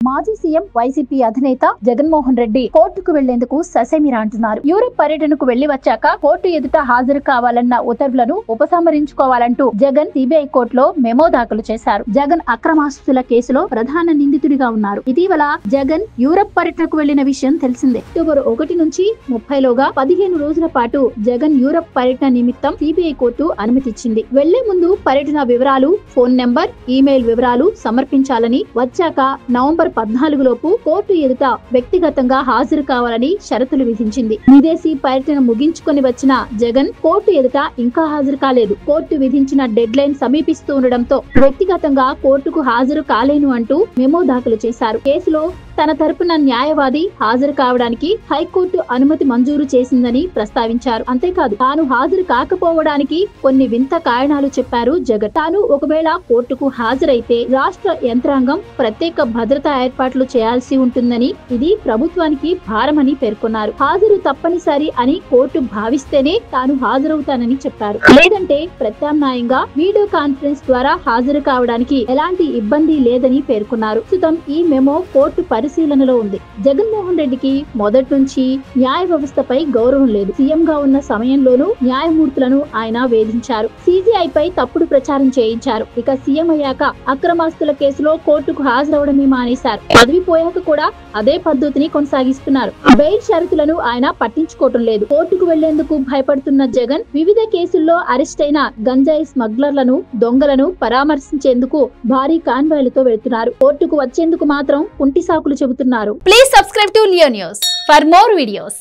మాజీ CM YCP అధినేత జగన్మోహన్ రెడ్డి కోర్టుకు వెళ్లేందుకు ససేమిరా అంటున్నారు. యూరప్ పర్యటనకు వెళ్లి వచ్చాక కోర్టు ఎదుట హాజరు కావాలన్న ఉత్తర్వులను ఉపసంహరించుకోవాలంటూ జగన్ సిబిఐ కోర్టులో మెమో దాఖలు చేశారు. జగన్ అక్రమాస్తుల కేసులో ప్రధాన నిందితుడిగా ఉన్నారు. ఇటీవల జగన్ యూరప్ పర్యటనకు వెళ్లిన విషయం తెలిసిందే. అక్టోబర్ 1 నుంచి 30లోగా 15 రోజుల పాటు జగన్ యూరప్ పర్యటన నిమిత్తం సిబిఐ కోర్టు అనుమతిచ్చింది. వెళ్లే ముందు పర్యటన వివరాలు, ఫోన్ నెంబర్, ఈమెయిల్ వివరాలు సమర్పించాలని, వచ్చాక నవంబర్ 14 లోపు కోర్టు ఎదుట వ్యక్తిగతంగా హాజరు కావాలని షరతులు విధించింది. విదేశీ పర్యటన ముగించుకొని వచ్చిన జగన్ కోర్టు ఎదుట ఇంకా హాజరు కాలేదు. కోర్టు విధించిన డెడ్ లైన్ సమీపిస్తూ ఉండడంతో వ్యక్తిగతంగా కోర్టుకు హాజరు కాలేను అంటూ మెమో దాఖలు చేశారు. కేసులో తన తరపున న్యాయవాది హాజరు కావడానికి హైకోర్టు అనుమతి మంజూరు చేసిందని ప్రస్తావించారు. అంతేకాదు, తాను హాజరు కాకపోవడానికి కొన్ని వింత కారణాలు చెప్పారు జగన్. తాను ఒకవేళ కోర్టుకు హాజరైతే రాష్ట్ర యంత్రాంగం ప్రత్యేక భద్రతా ఏర్పాట్లు చేయాల్సి ఉంటుందని, ఇది ప్రభుత్వానికి భారమని పేర్కొన్నారు. హాజరు తప్పనిసరి అని కోర్టు భావిస్తేనే తాను హాజరవుతానని చెప్పారు. లేదంటే ప్రత్యామ్నాయంగా వీడియో కాన్ఫరెన్స్ ద్వారా హాజరు కావడానికి ఎలాంటి ఇబ్బంది లేదని పేర్కొన్నారు. ప్రస్తుతం ఈ మెమో కోర్టు పరిశీలనలో ఉంది. జగన్మోహన్ రెడ్డికి మొదటి నుంచి న్యాయ వ్యవస్థపై గౌరవం లేదు. సీఎం గా ఉన్న సమయంలోనూ న్యాయమూర్తులను ఆయన వేధించారు. సిబిఐపై తప్పుడు ప్రచారం చేయించారు. ఇక సీఎం అయ్యాక అక్రమాస్తుల కేసులో కోర్టుకు హాజరవడమే మానేశారు. పదవి పోయాక కూడా అదే పద్ధతిని కొనసాగిస్తున్నారు. బెయిల్ షరతులను ఆయన పట్టించుకోవటం లేదు. కోర్టుకు వెళ్లేందుకు భయపడుతున్న జగన్ వివిధ కేసుల్లో అరెస్ట్ అయిన గంజాయి స్మగ్లర్లను, దొంగలను పరామర్శించేందుకు భారీ కాన్వాయ్లతో వెళ్తున్నారు. కోర్టుకు వచ్చేందుకు మాత్రం కుంటి సాకులు చెబుతున్నారు. Please subscribe to Leo News for more videos.